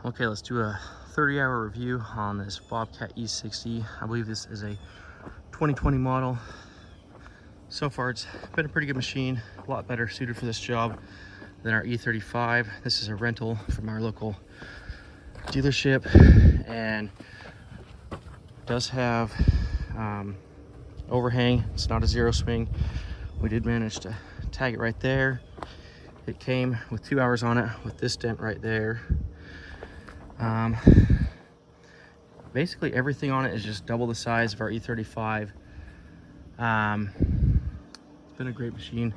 Okay, let's do a 30-hour review on this Bobcat E60. I believe this is a 2020 model. So far, it's been a pretty good machine, a lot better suited for this job than our E35. This is a rental from our local dealership and does have overhang. It's not a zero swing. We did manage to tag it right there. It came with 2 hours on it with this dent right there. Basically everything on it is just double the size of our E35. It's been a great machine.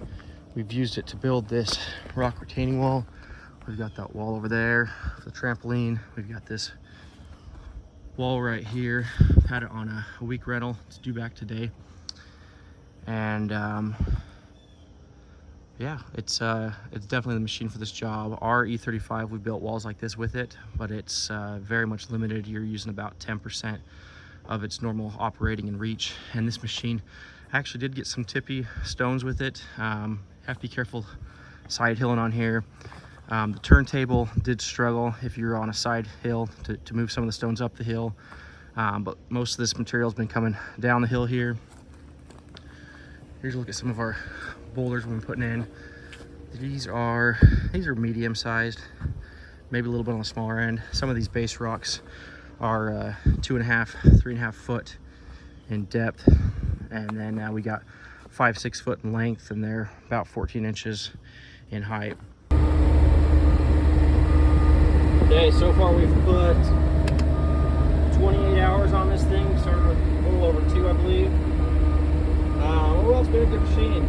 We've used it to build this rock retaining wall. We've got that wall over there for the trampoline. We've got this wall right here. Had it on a week rental. It's due back today. And yeah, it's definitely the machine for this job. Our E35, we built walls like this with it, but it's very much limited. You're using about 10% of its normal operating and reach. And this machine actually did get some tippy stones with it. Have to be careful side hilling on here. The turntable did struggle if you're on a side hill to move some of the stones up the hill. But most of this material has been coming down the hill here. Here's a look at some of our boulders we've been putting in. These are medium sized, maybe a little bit on the smaller end. Some of these base rocks are 2.5, 3.5 foot in depth, and then we got 5-6 foot in length, and they're about 14 inches in height. Okay, so far we've put 28 hours on this thing. Started with a little over 2, I believe. Overall, it's been a good machine.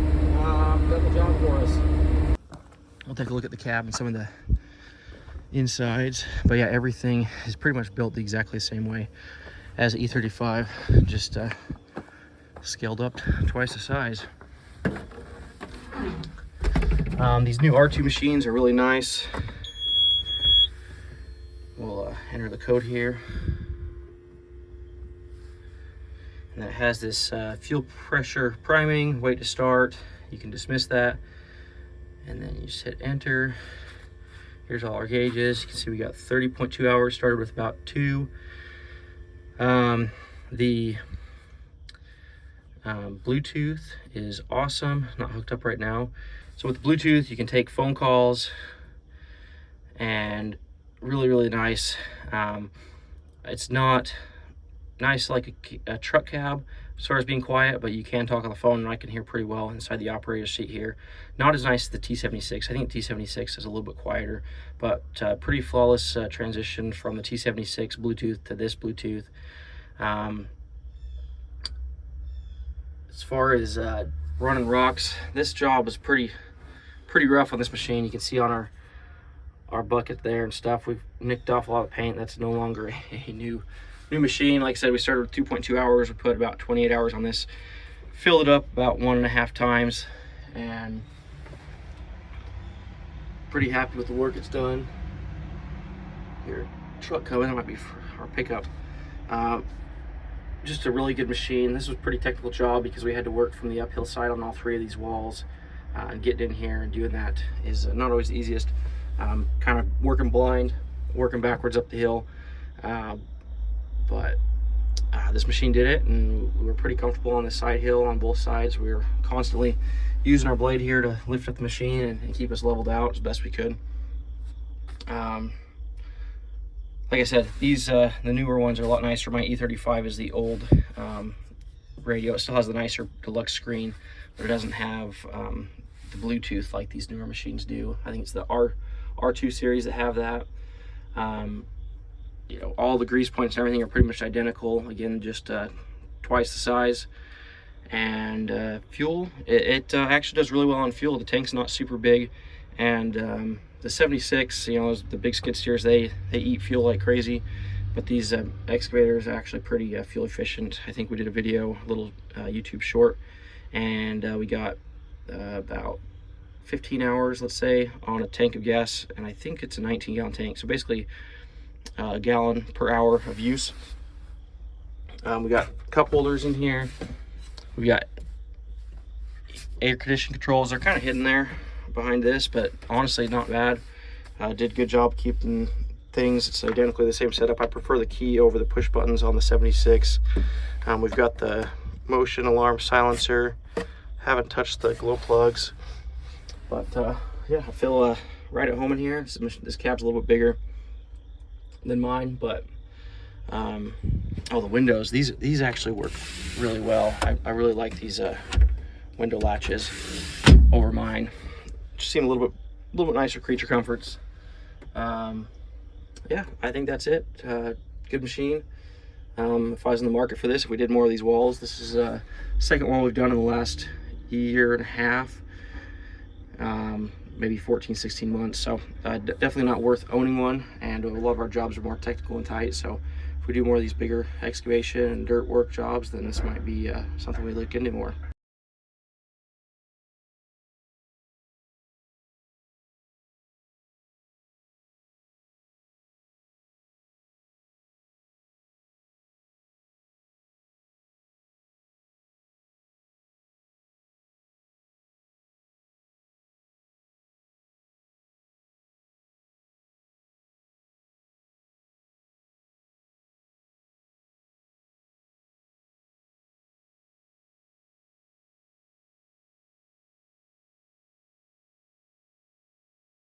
Done the job for us. We'll take a look at the cab and some of the insides. But yeah, everything is pretty much built exactly the same way as the E35, just scaled up twice the size. These new R2 machines are really nice. We'll enter the code here. And then it has this fuel pressure priming, wait to start. You can dismiss that. And then you just hit enter. Here's all our gauges. You can see we got 30.2 hours, started with about 2. The Bluetooth is awesome, not hooked up right now. So with Bluetooth, you can take phone calls, and really nice. It's not nice like a truck cab as far as being quiet, but you can talk on the phone, and I can hear pretty well inside the operator's seat here. Not as nice as the T76. I think T76 is a little bit quieter, but pretty flawless transition from the T76 Bluetooth to this Bluetooth. As far as running rocks, this job was pretty rough on this machine. You can see on our bucket there and stuff, we've nicked off a lot of paint. That's no longer a new machine. Like I said, we started with 2.2 hours. We put about 28 hours on this, filled it up about 1.5 times, and pretty happy with the work it's done. Your truck coming, that might be for our pickup. Just a really good machine. This was a pretty technical job because we had to work from the uphill side on all 3 of these walls, and getting in here and doing that is not always the easiest. Kind of working blind, working backwards up the hill. But this machine did it, and we were pretty comfortable on the side hill on both sides. We were constantly using our blade here to lift up the machine and keep us leveled out as best we could. Like I said, these the newer ones are a lot nicer. My E35 is the old radio. It still has the nicer deluxe screen, but it doesn't have the Bluetooth like these newer machines do. I think it's the R2 series that have that. You know, all the grease points and everything are pretty much identical. Again, just twice the size. And fuel, it actually does really well on fuel. The tank's not super big, and the 76, you know, the big skid steers, they eat fuel like crazy, but these excavators are actually pretty fuel efficient. I think we did a video, a little YouTube short, and we got about 15 hours, let's say, on a tank of gas, and I think it's a 19-gallon tank, so basically a gallon per hour of use. We got cup holders in here. We got air conditioning controls. They're kind of hidden there behind this, but honestly not bad. Did a good job keeping things. It's identically the same setup. I prefer the key over the push buttons on the 76. We've got the motion alarm silencer. Haven't touched the glow plugs, but yeah, I feel right at home in here. This cab's a little bit bigger than mine, but oh, the windows, these actually work really well. I really like these window latches over mine. Just seem a little bit nicer creature comforts. Yeah, I think that's it. Good machine. If I was in the market for this, if we did more of these walls, this is the second one we've done in the last year and a half, maybe 14-16 months. So definitely not worth owning one, and a lot of our jobs are more technical and tight, so if we do more of these bigger excavation and dirt work jobs, then this might be something we look into more.